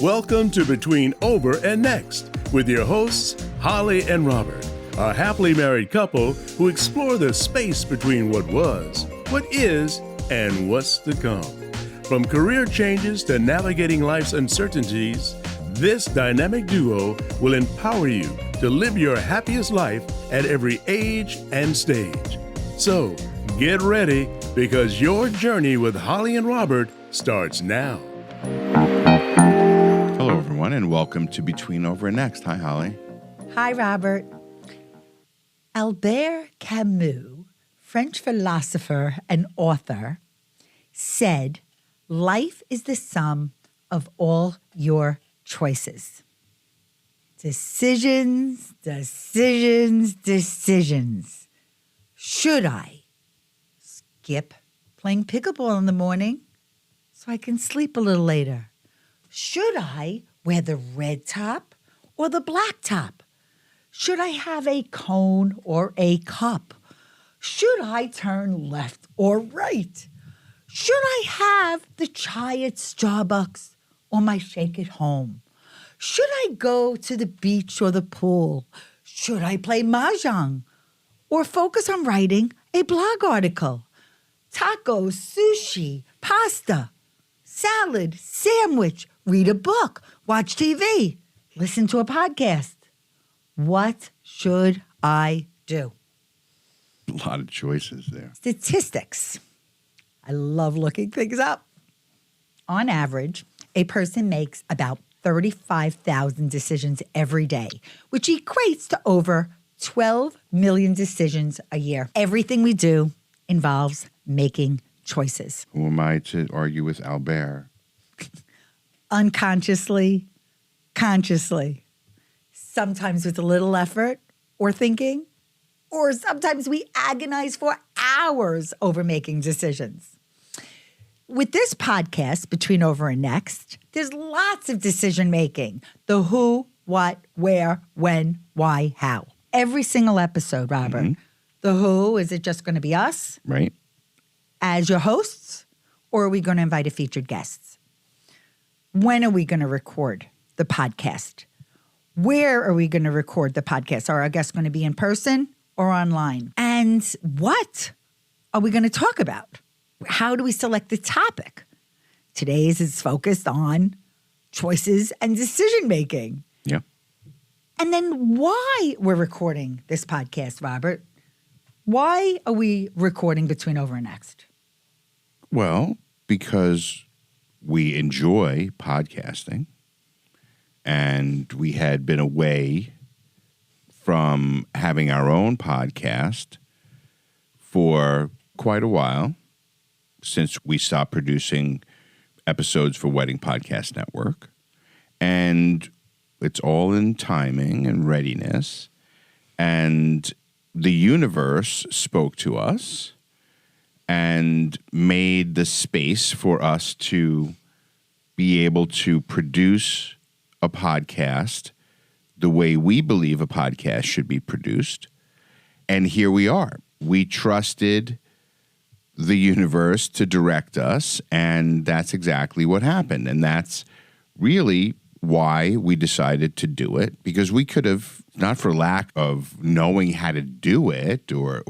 Welcome to Between Over and Next with your hosts, Holli and Robert, a happily married couple who explore the space between what was, what is, and what's to come. From career changes to navigating life's uncertainties, this dynamic duo will empower you to live your happiest life at every age and stage. So, get ready because your journey with Holli and Robert starts now. Hello, everyone, and welcome to Between Over and Next. Hi, Holli. Hi, Robert. Albert Camus, French philosopher and author, said, "Life is the sum of all your choices." Decisions, decisions, decisions. Should I skip playing pickleball in the morning so I can sleep a little later? Should I wear the red top or the black top? Should I have a cone or a cup? Should I turn left or right? Should I have the chai at Starbucks or my shake at home? Should I go to the beach or the pool? Should I play mahjong or focus on writing a blog article? Tacos, sushi, pasta, salad, sandwich, read a book, watch TV, listen to a podcast. What should I do? A lot of choices there. Statistics. I love looking things up. On average, a person makes about 35,000 decisions every day, which equates to over 12 million decisions a year. Everything we do involves making choices. Who am I to argue with Albert? Unconsciously, consciously, sometimes with a little effort or thinking, or sometimes we agonize for hours over making decisions. With this podcast, Between Over and Next, there's lots of decision making. The who, what, where, when, why, how. Every single episode, Robert. The who, is it just going to be us? Right. As your hosts, or are we going to invite a featured guest? When are we going to record the podcast? Where are we going to record the podcast? Are our guests going to be in person or online? And what are we going to talk about? How do we select the topic? Today's is focused on choices and decision making. Yeah. And then why we're recording this podcast, Robert? Why are we recording Between Over and Next? Well, because we enjoy podcasting, and we had been away from having our own podcast for quite a while since we stopped producing episodes for Wedding Podcast Network. And it's all in timing and readiness. And the universe spoke to us and made the space for us to be able to produce a podcast the way we believe a podcast should be produced. And here we are. We trusted the universe to direct us, and that's exactly what happened. And that's really why we decided to do it, because we could have, not for lack of knowing how to do it or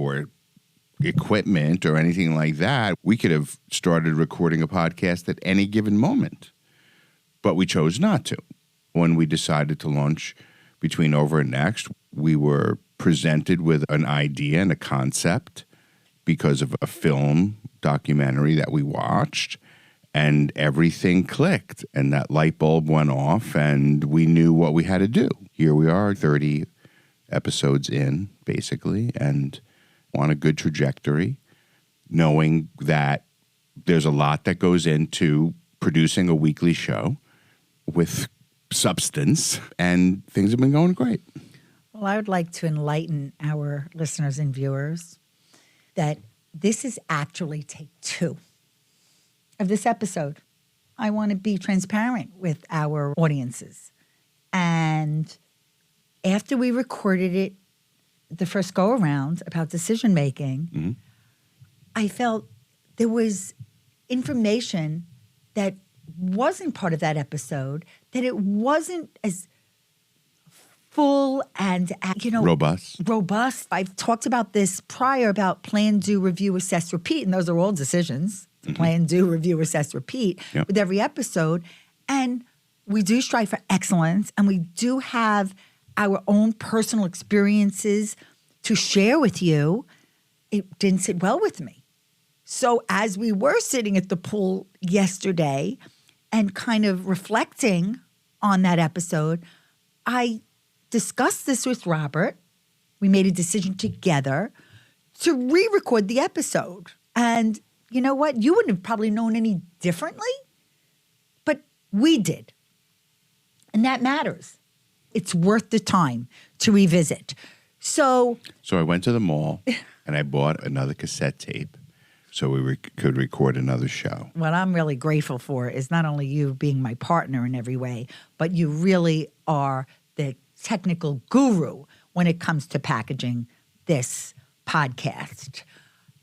equipment or anything like that, we could have started recording a podcast at any given moment. But we chose not to. When we decided to launch Between Over and Next, we were presented with an idea and a concept because of a film documentary that we watched, and everything clicked, and that light bulb went off, and we knew what we had to do. Here we are, 30 episodes in, basically, and on a good trajectory, knowing that there's a lot that goes into producing a weekly show with substance, and things have been going great. Well, I would like to enlighten our listeners and viewers that this is actually take 2 of this episode. I want to be transparent with our audiences. And after we recorded it, the first go around about decision making, I felt there was information that wasn't part of that episode, that it wasn't as full and, robust. I've talked about this prior about plan, do, review, assess, repeat, and those are all decisions. Plan, do, review, assess, repeat with every episode. And we do strive for excellence, and we do have our own personal experiences to share with you. It didn't sit well with me. So as we were sitting at the pool yesterday and kind of reflecting on that episode, I discussed this with Robert. We made a decision together to re-record the episode. And you know what? You wouldn't have probably known any differently, but we did. And that matters. It's worth the time to revisit. So I went to the mall and I bought another cassette tape so we could record another show. What I'm really grateful for is not only you being my partner in every way, but you really are the technical guru when it comes to packaging this podcast.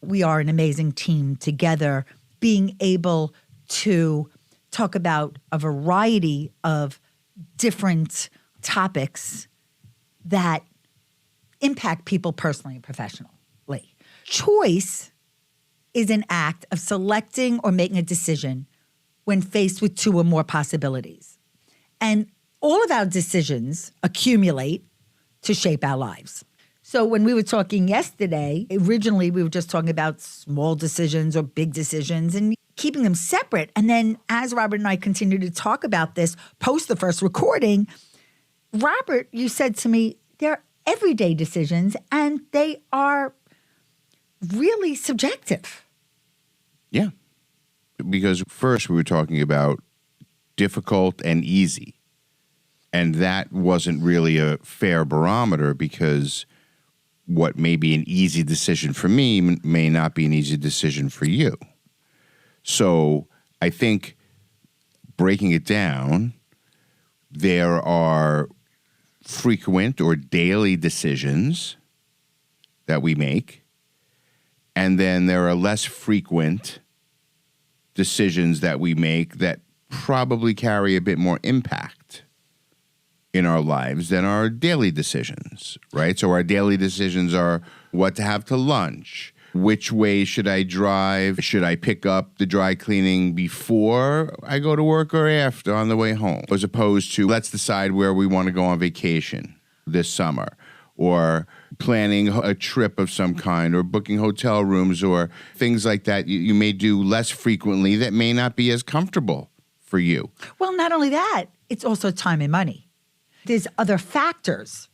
We are an amazing team together, being able to talk about a variety of different topics that impact people personally and professionally. Choice is an act of selecting or making a decision when faced with two or more possibilities. And all of our decisions accumulate to shape our lives. So when we were talking yesterday, originally we were just talking about small decisions or big decisions and keeping them separate. And then as Robert and I continued to talk about this post the first recording, Robert, you said to me, they're everyday decisions and they are really subjective. Yeah. Because first we were talking about difficult and easy. And that wasn't really a fair barometer because what may be an easy decision for me may not be an easy decision for you. So I think breaking it down, there are frequent or daily decisions that we make, and then there are less frequent decisions that we make that probably carry a bit more impact in our lives than our daily decisions, right? So our daily decisions are what to have to lunch, which way should I drive, should I pick up the dry cleaning before I go to work or after on the way home, as opposed to let's decide where we want to go on vacation this summer, or planning a trip of some kind, or booking hotel rooms, or things like that you may do less frequently that may not be as comfortable for you. Well, not only that, it's also time and money. There's other factors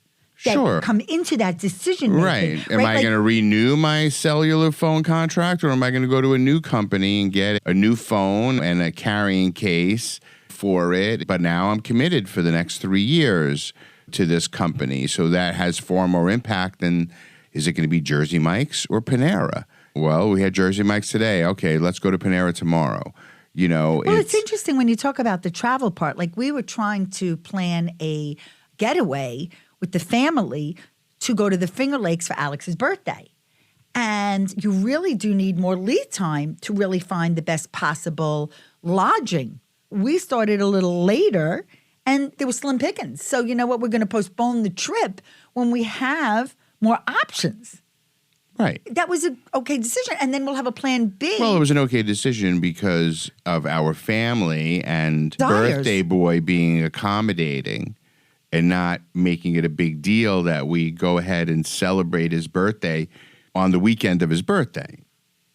that come into that decision making. Right. Am I going to renew my cellular phone contract, or am I going to go to a new company and get a new phone and a carrying case for it? But now I'm committed for the next 3 years to this company. So that has far more impact than, is it going to be Jersey Mike's or Panera? Well, we had Jersey Mike's today. Okay, let's go to Panera tomorrow. You know, well, it's interesting when you talk about the travel part. Like we were trying to plan a getaway with the family to go to the Finger Lakes for Alex's birthday. And you really do need more lead time to really find the best possible lodging. We started a little later and there was slim pickings. So you know what? We're going to postpone the trip when we have more options. Right. That was an okay decision. And then we'll have a plan B. Well, it was an okay decision because of our family and Desires. birthday boy being accommodating and not making it a big deal that we go ahead and celebrate his birthday on the weekend of his birthday.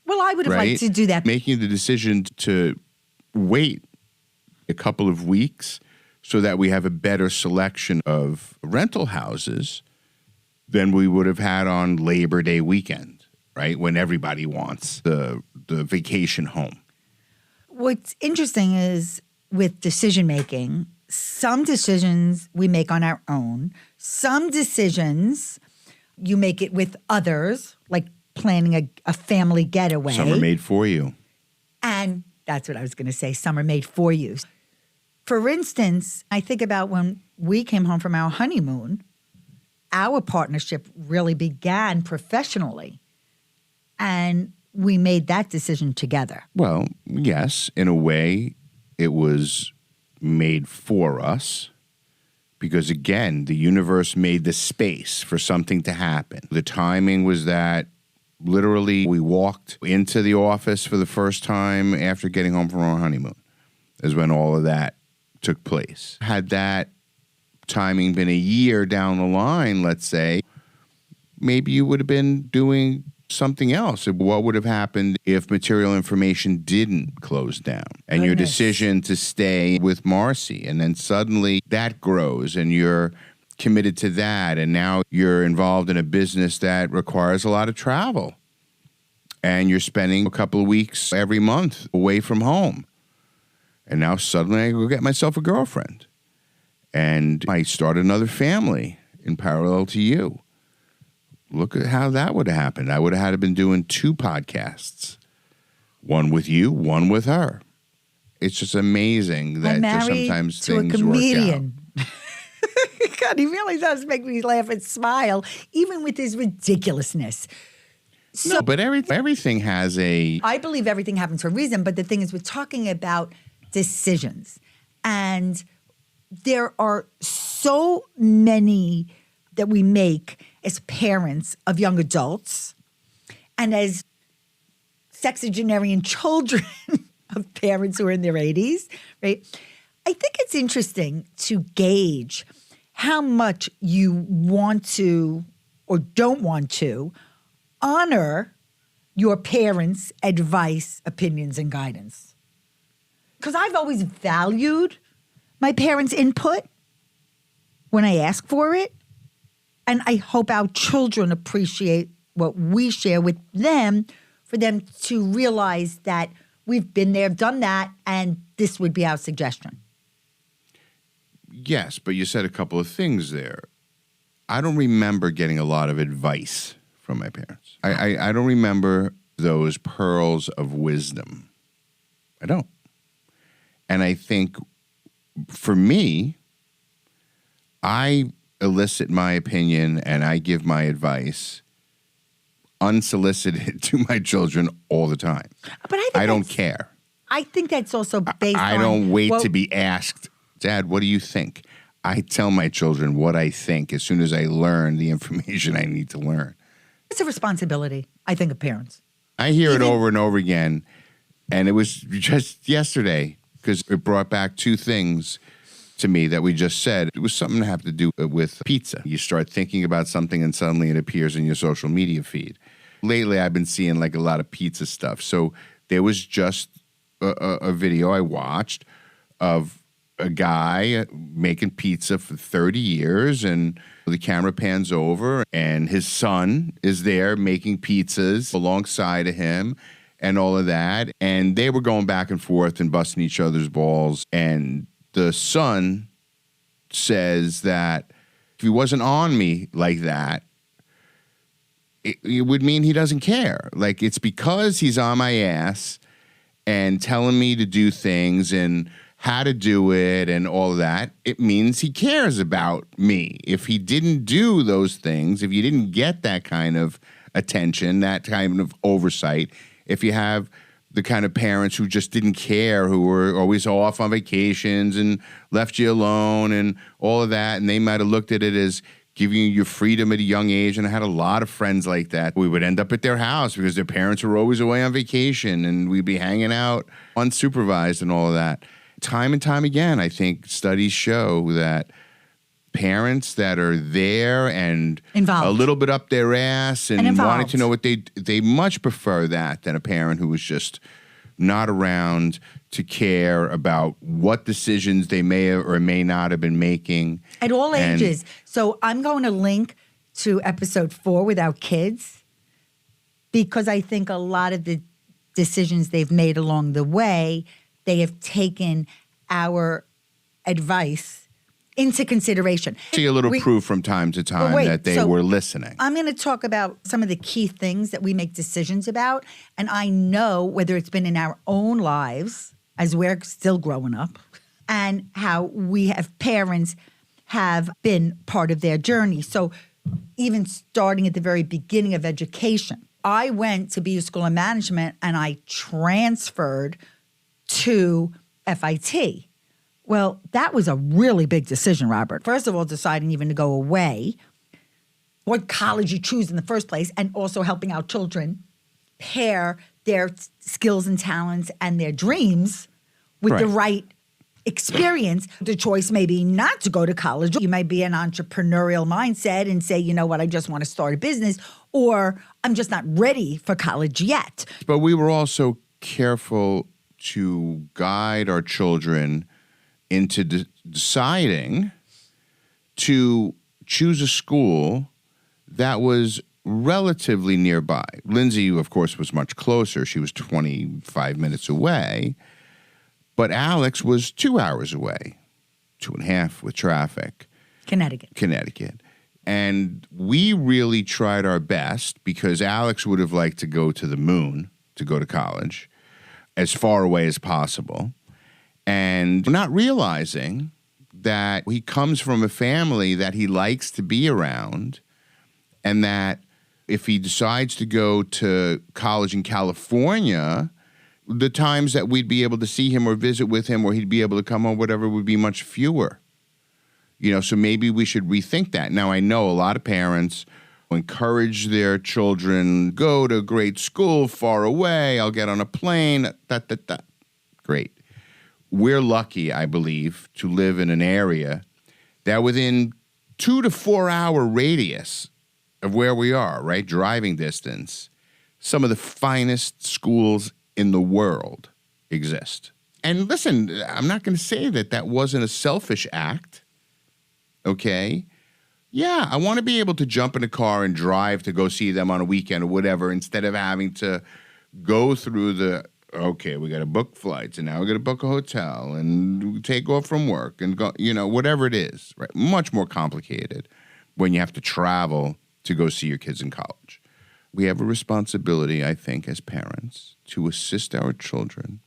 Well, I would have liked to do that. Making the decision to wait a couple of weeks so that we have a better selection of rental houses than we would have had on Labor Day weekend, right? When everybody wants the vacation home. What's interesting is with decision making, some decisions we make on our own. Some decisions you make it with others, like planning a family getaway. Some are made for you. And that's what I was going to say. Some are made for you. For instance, I think about when we came home from our honeymoon, our partnership really began professionally. And we made that decision together. Well, yes, in a way, it was made for us because, again, the universe made the space for something to happen. The timing was that literally we walked into the office for the first time after getting home from our honeymoon is when all of that took place. Had that timing been a year down the line, let's say, maybe you would have been doing something else. What would have happened if Material Information didn't close down? And your decision to stay with Marcy, and then suddenly that grows and you're committed to that, and now you're involved in a business that requires a lot of travel. And you're spending a couple of weeks every month away from home. And now suddenly I go get myself a girlfriend. And I start another family in parallel to you. Look at how that would have happened. I would have had to been doing 2 podcasts. One with you, one with her. It's just amazing that just sometimes things work out. God, he really does make me laugh and smile, even with his ridiculousness. So, no, but everything has a... I believe everything happens for a reason, but the thing is we're talking about decisions. And there are so many that we make as parents of young adults and as sexagenarian children of parents who are in their 80s, right? I think it's interesting to gauge how much you want to or don't want to honor your parents' advice, opinions, and guidance. Because I've always valued my parents' input when I ask for it. And I hope our children appreciate what we share with them for them to realize that we've been there, done that, and this would be our suggestion. Yes, but you said a couple of things there. I don't remember getting a lot of advice from my parents. I don't remember those pearls of wisdom. I don't. And I think for me, I elicit my opinion and I give my advice unsolicited to my children all the time. But I don't care. I think that's also based on... I don't wait to be asked, Dad, what do you think? I tell my children what I think as soon as I learn the information I need to learn. It's a responsibility, I think, of parents. I hear it over and over again, and it was just yesterday because it brought back 2 things to me that we just said. It was something to have to do with pizza. You start thinking about something and suddenly it appears in your social media feed. Lately, I've been seeing like a lot of pizza stuff. So there was just a video I watched of a guy making pizza for 30 years, and the camera pans over and his son is there making pizzas alongside of him and all of that. And they were going back and forth and busting each other's balls. And the son says that if he wasn't on me like that, it would mean he doesn't care. Like, it's because he's on my ass and telling me to do things and how to do it and all of that, it means he cares about me. If he didn't do those things, if you didn't get that kind of attention, that kind of oversight, if you have the kind of parents who just didn't care, who were always off on vacations and left you alone and all of that, and they might have looked at it as giving you your freedom at a young age. And I had a lot of friends like that. We would end up at their house because their parents were always away on vacation, and we'd be hanging out unsupervised and all of that. Time and time again, I think studies show that parents that are there and involved, a little bit up their ass and wanting to know what they much prefer that than a parent who was just not around to care about what decisions they may or may not have been making. At all ages. So I'm going to link to episode 4 with our kids, because I think a lot of the decisions they've made along the way, they have taken our advice into consideration. See a little proof from time to time that they were listening. I'm going to talk about some of the key things that we make decisions about. And I know whether it's been in our own lives as we're still growing up, and how we have parents have been part of their journey. So even starting at the very beginning of education, I went to BU School of Management and I transferred to FIT. Well, that was a really big decision, Robert. First of all, deciding even to go away, what college you choose in the first place, and also helping our children pair their skills and talents and their dreams with the right experience. The choice may be not to go to college. You might be an entrepreneurial mindset and say, you know what, I just want to start a business, or I'm just not ready for college yet. But we were also careful to guide our children into deciding to choose a school that was relatively nearby. Lindsay, of course, was much closer. She was 25 minutes away. But Alex was 2 hours away, 2.5 with traffic. Connecticut. And we really tried our best because Alex would have liked to go to the moon to go to college, as far away as possible. And not realizing that he comes from a family that he likes to be around, and that if he decides to go to college in California, the times that we'd be able to see him or visit with him or he'd be able to come home, whatever, would be much fewer. So maybe we should rethink that. Now, I know a lot of parents encourage their children, go to a great school far away, I'll get on a plane, Great. We're lucky, I believe, to live in an area that within 2 to 4 hour radius of where we are, right, driving distance, some of the finest schools in the world exist. And listen, I'm not going to say that wasn't a selfish act, okay? Yeah, I want to be able to jump in a car and drive to go see them on a weekend or whatever, instead of having to go through okay, we got to book flights, and now we got to book a hotel, and take off from work, and go, whatever it is, right? Much more complicated when you have to travel to go see your kids in college. We have a responsibility, I think, as parents, to assist our children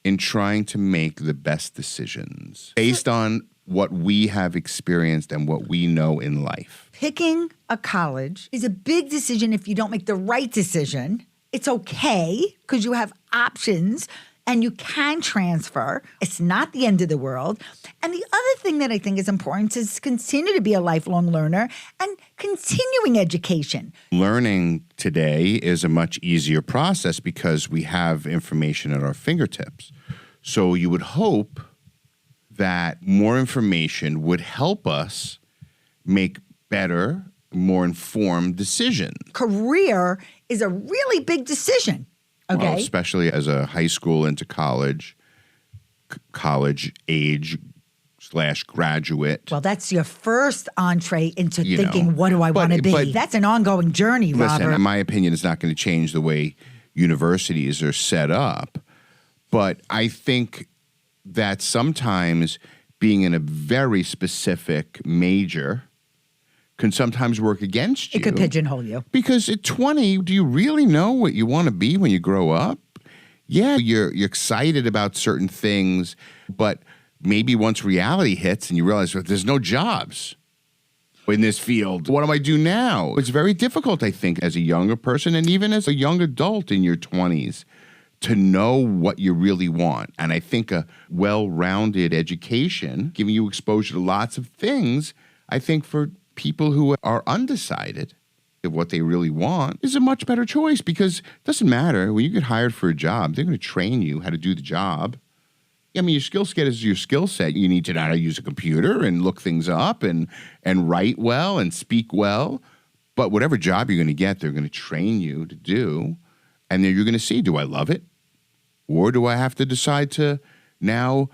in trying to make the best decisions based on what we have experienced and what we know in life. Picking a college is a big decision. If you don't make the right decision, it's okay because you have options and you can transfer. It's not the end of the world. And the other thing that I think is important is continue to be a lifelong learner and continuing education. Learning today is a much easier process because we have information at our fingertips. So you would hope that more information would help us make better, more informed decisions. Career is a really big decision, okay? Well, especially as a high school into college age / graduate. Well, that's your first entree into thinking, what do I want to be? That's an ongoing journey, Robert. Listen, in my opinion, it's not going to change the way universities are set up. But I think that sometimes being in a very specific major can sometimes work against you. It could pigeonhole you. Because at 20, do you really know what you want to be when you grow up? Yeah, you're excited about certain things, but maybe once reality hits and you realize there's no jobs in this field, what do I do now? It's very difficult, I think, as a younger person and even as a young adult in your 20s to know what you really want. And I think a well-rounded education, giving you exposure to lots of things, I think for people who are undecided of what they really want is a much better choice, because it doesn't matter. When you get hired for a job, they're going to train you how to do the job. I mean, your skill set is your skill set. You need to know how to use a computer and look things up and write well and speak well. But whatever job you're going to get, they're going to train you to do. And then you're going to see, do I love it? Or do I have to decide to now,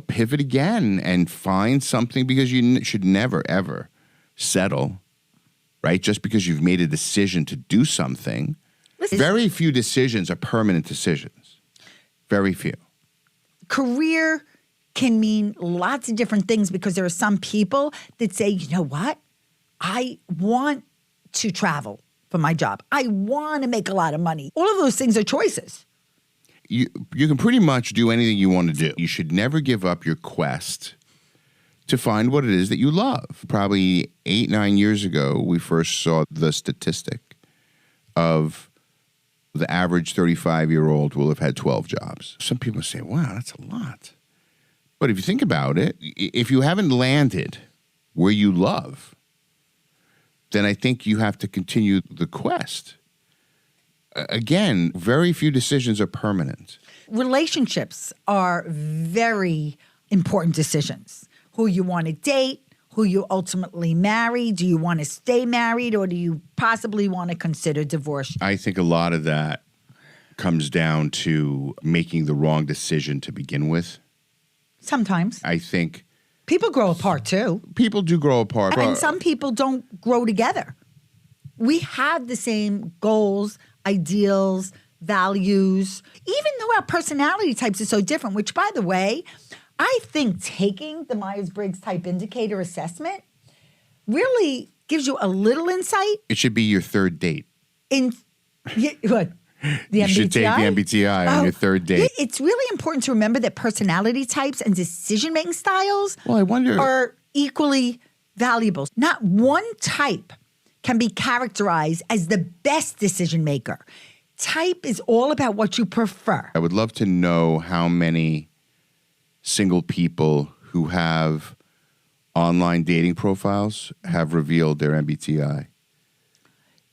pivot again and find something? Because you should never, ever settle, right? Just because you've made a decision to do something. Very few decisions are permanent decisions. Very few. Career can mean lots of different things because there are some people that say, you know what? I want to travel for my job. I want to make a lot of money. All of those things are choices. You can pretty much do anything you want to do. You should never give up your quest to find what it is that you love. Probably 8-9 years ago, we first saw the statistic of The average 35-year-old will have had 12 jobs. Some people say, wow, that's a lot. But if you think about it, if you haven't landed where you love, then I think you have to continue the quest. Again, very few decisions are permanent. Relationships are very important decisions. Who you want to date, who you ultimately marry. Do you want to stay married, or do you possibly want to consider divorce? I think a lot of that comes down to making the wrong decision to begin with. Sometimes. I think people grow apart too. people do grow apart. And some people don't grow together. We have the same goals, ideals, values, even though our personality types are so different, which, by the way, I think taking the Myers-Briggs Type Indicator assessment really gives you a little insight. It should be your third date. What? The You MBTI? should take the MBTI on your third date. It's really important to remember that personality types and decision-making styles Well, I wonder- are equally valuable. Not one type can be characterized as the best decision maker. Type is all about what you prefer. I would love to know how many single people who have online dating profiles have revealed their MBTI.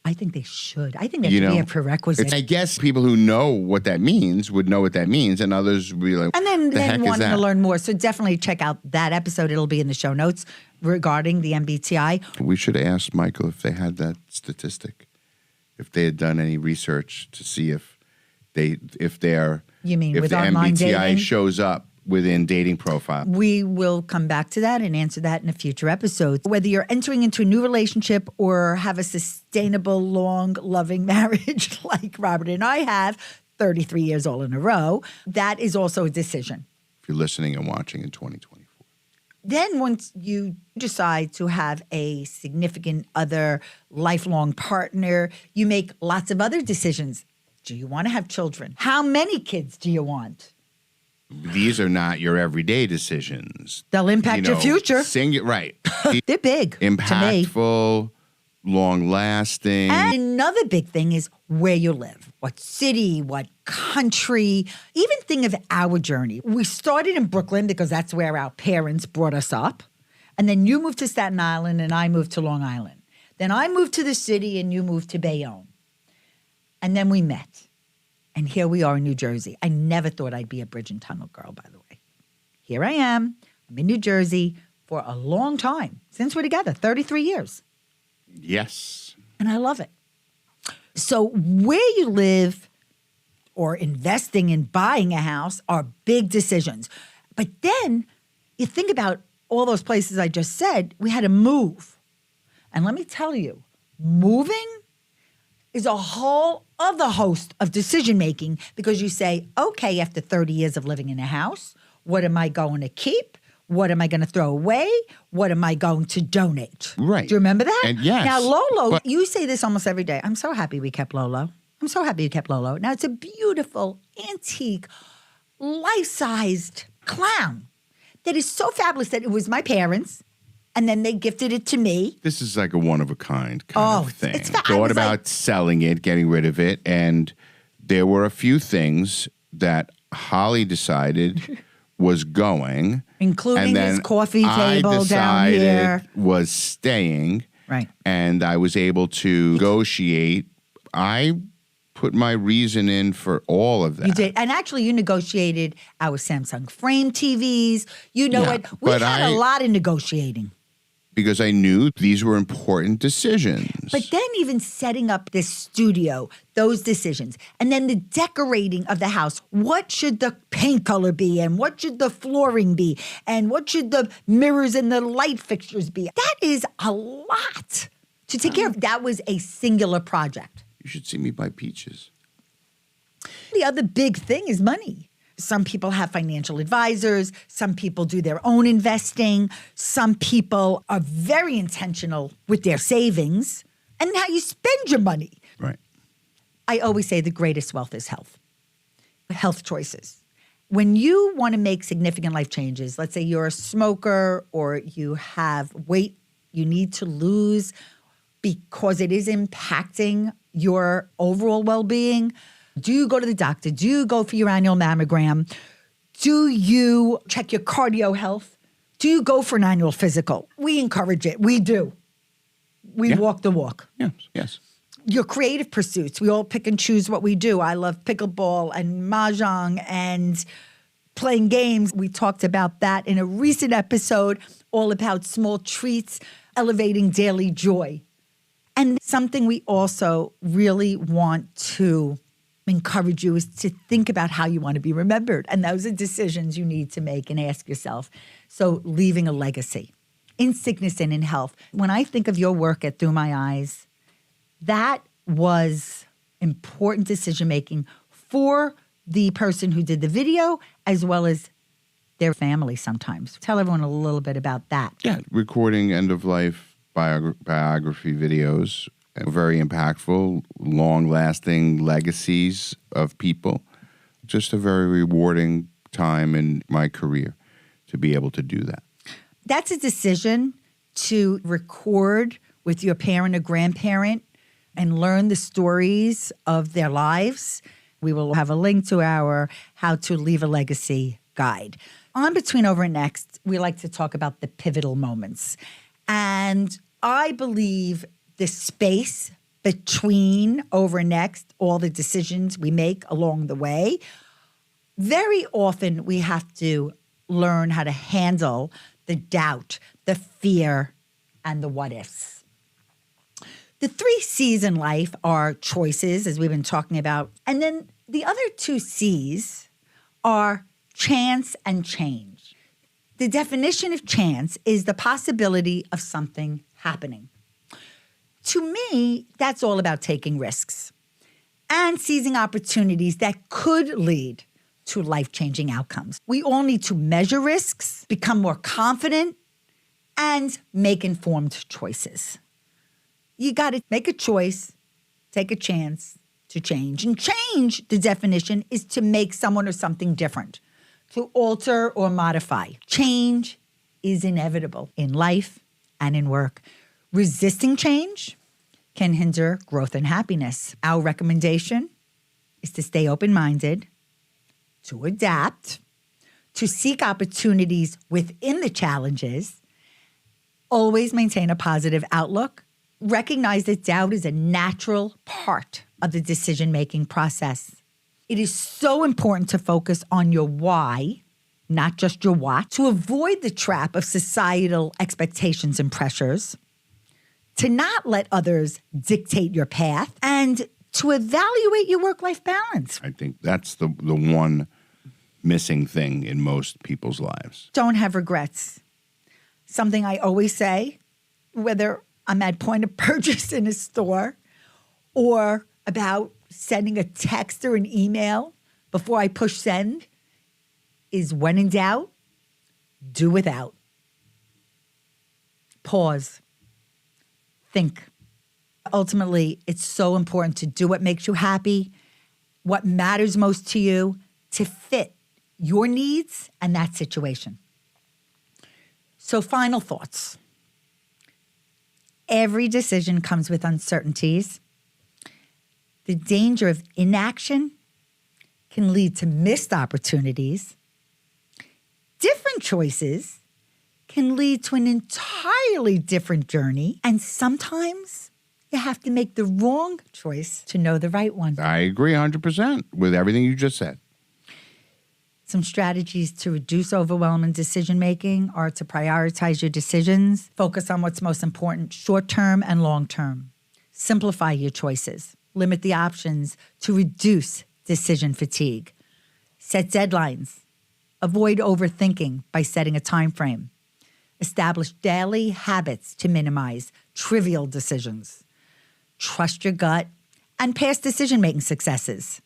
I think they should. I think that should be a prerequisite. I guess people who know what that means would know what that means, and others would be like, And then, the heck is wanting that? to learn more. So definitely check out that episode. It'll be in the show notes regarding the MBTI. We should ask Michael if they had that statistic, if they had done any research to see if their You mean if with the online MBTI dating? shows up within dating profile. We will come back to that and answer that in a future episode. Whether you're entering into a new relationship or have a sustainable, long, loving marriage like Robert and I have, 33 years all in a row, that is also a decision. If you're listening and watching in 2024. Then once you decide to have a significant other, lifelong partner, you make lots of other decisions. Do you want to have children? How many kids do you want? These are not your everyday decisions. They'll impact your future. Right. They're big to me. Impactful, long-lasting. And another big thing is where you live. What city, what country, even think of our journey. We started in Brooklyn because that's where our parents brought us up. And then you moved to Staten Island and I moved to Long Island. Then I moved to the city and you moved to Bayonne. And then we met. And here we are in New Jersey. I never thought I'd be a bridge and tunnel girl, by the way. Here I am. I'm in New Jersey for a long time. Since we're together, 33 years. Yes. And I love it. So where you live or investing in buying a house are big decisions. But then you think about all those places I just said, we had to move. And let me tell you, moving is a whole other host of decision-making because you say, okay, after 30 years of living in a house, what am I going to keep? What am I going to throw away? What am I going to donate? Right. Do you remember that? And yes. Now, Lolo, But- you say this almost every day. I'm so happy we kept Lolo. I'm so happy we kept Lolo. Now, it's a beautiful, antique, life-sized clown that is so fabulous that it was my parents, and then they gifted it to me. This is like a one-of-a-kind kind of thing. it's I Thought was about like- selling it, getting rid of it, and there were a few things that Holly decided was going. Including and then his coffee I table down decided here. was staying. Right. And I was able to negotiate. I put my reason in for all of that. You did. And actually, you negotiated our Samsung frame TVs. You know Yeah, what? We but had a lot of negotiating. Because I knew these were important decisions. But then even setting up this studio, those decisions, and then the decorating of the house. What should the paint color be? And what should the flooring be? And what should the mirrors and the light fixtures be? That is a lot to take care of. That was a singular project. You should see me buy peaches. The other big thing is money. Some people have financial advisors. Some people do their own investing. Some people are very intentional with their savings and how you spend your money. Right. I always say the greatest wealth is health. Health choices. When you want to make significant life changes, let's say you're a smoker or you have weight you need to lose because it is impacting your overall well-being? Do you go to the doctor? Do you go for your annual mammogram? Do you check your cardio health? Do you go for an annual physical? We encourage it. We do. We walk the walk. Yes. Your creative pursuits. We all pick and choose what we do. I love pickleball and mahjong and playing games. We talked about that in a recent episode, all about small treats, elevating daily joy. And something we also really want to encourage you is to think about how you want to be remembered. And those are decisions you need to make and ask yourself. So leaving a legacy in sickness and in health. When I think of your work at Through My Eyes, that was important decision-making for the person who did the video as well as their family sometimes. Tell everyone a little bit about that. Yeah, recording end-of-life biography videos, very impactful, long-lasting legacies of people. Just a very rewarding time in my career to be able to do that. That's a decision to record with your parent or grandparent and learn the stories of their lives. We will have a link to our How to Leave a Legacy guide. On Between Over and Next, we like to talk about the pivotal moments. And I believe the space between over and next, all the decisions we make along the way, very often we have to learn how to handle the doubt, the fear, and the what ifs. The 3 C's in life are choices, as we've been talking about. And then the other 2 C's are chance and change. The definition of chance is the possibility of something happening. To me, that's all about taking risks and seizing opportunities that could lead to life-changing outcomes. We all need to measure risks, become more confident, and make informed choices. You got to make a choice, take a chance to change. And change, the definition, is to make someone or something different, to alter or modify. Change is inevitable in life and in work. Resisting change can hinder growth and happiness. Our recommendation is to stay open-minded, to adapt, to seek opportunities within the challenges, always maintain a positive outlook, recognize that doubt is a natural part of the decision-making process. It is so important to focus on your why, not just your what, to avoid the trap of societal expectations and pressures, to not let others dictate your path, and to evaluate your work-life balance. I think that's the one missing thing in most people's lives. Don't have regrets. Something I always say, whether I'm at point of purchase in a store or about sending a text or an email before I push send, is when in doubt, do without. Pause. Think. Ultimately, it's so important to do what makes you happy, what matters most to you, to fit your needs and that situation. So, final thoughts. Every decision comes with uncertainties. The danger of inaction can lead to missed opportunities. Different choices can lead to an entirely different journey. And sometimes you have to make the wrong choice to know the right one. I agree 100% with everything you just said. Some strategies to reduce overwhelm in decision-making are to prioritize your decisions, focus on what's most important, short-term and long-term. Simplify your choices. Limit the options to reduce decision fatigue. Set deadlines. Avoid overthinking by setting a time frame. Establish daily habits to minimize trivial decisions. Trust your gut and past decision-making successes.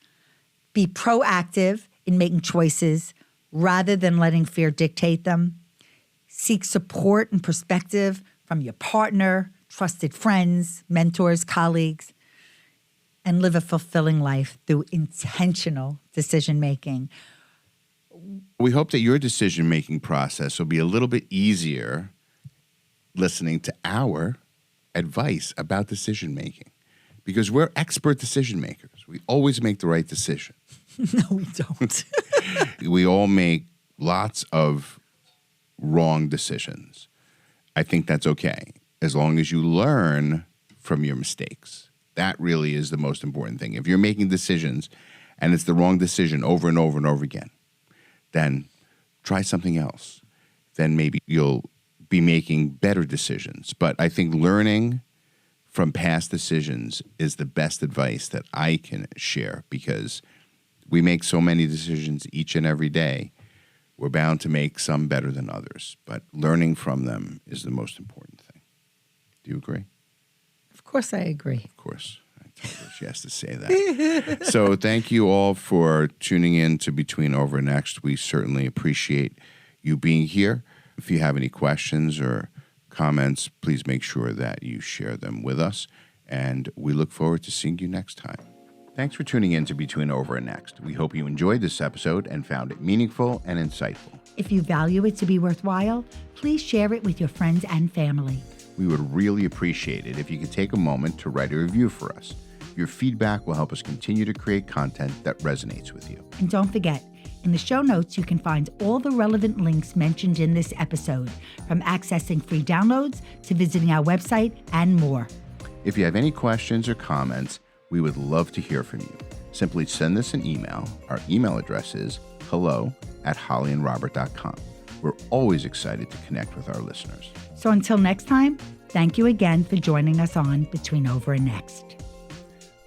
Be proactive in making choices rather than letting fear dictate them. Seek support and perspective from your partner, trusted friends, mentors, colleagues, and live a fulfilling life through intentional decision-making. We hope that your decision-making process will be a little bit easier listening to our advice about decision-making, because we're expert decision makers. We always make the right decision. No, we don't. We all make lots of wrong decisions. I think that's okay, as long as you learn from your mistakes. That really is the most important thing. If you're making decisions and it's the wrong decision over and over and over again, then try something else. Then maybe you'll be making better decisions. But I think learning from past decisions is the best advice that I can share, because we make so many decisions each and every day. We're bound to make some better than others, but learning from them is the most important thing. Do you agree? Of course I agree. Of course. I told her she has to say that. So thank you all for tuning in to Between Over and Next. We certainly appreciate you being here. If you have any questions or comments, please make sure that you share them with us, and we look forward to seeing you next time. Thanks for tuning in to Between Over and Next. We hope you enjoyed this episode and found it meaningful and insightful. If you value it to be worthwhile, please share it with your friends and family. We would really appreciate it if you could take a moment to write a review for us. Your feedback will help us continue to create content that resonates with you. And don't forget, in the show notes, you can find all the relevant links mentioned in this episode, from accessing free downloads to visiting our website and more. If you have any questions or comments, we would love to hear from you. Simply send us an email. Our email address is hello@hollyandrobert.com. We're always excited to connect with our listeners. So until next time, thank you again for joining us on Between Over and Next.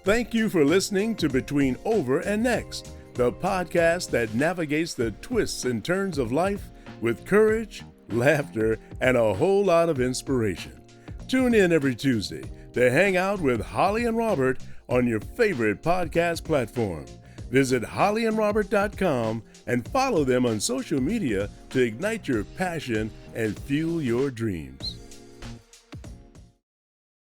Thank you for listening to Between Over and Next, the podcast that navigates the twists and turns of life with courage, laughter, and a whole lot of inspiration. Tune in every Tuesday to hang out with Holli and Robert on your favorite podcast platform. Visit hollyandrobert.com and follow them on social media to ignite your passion and fuel your dreams.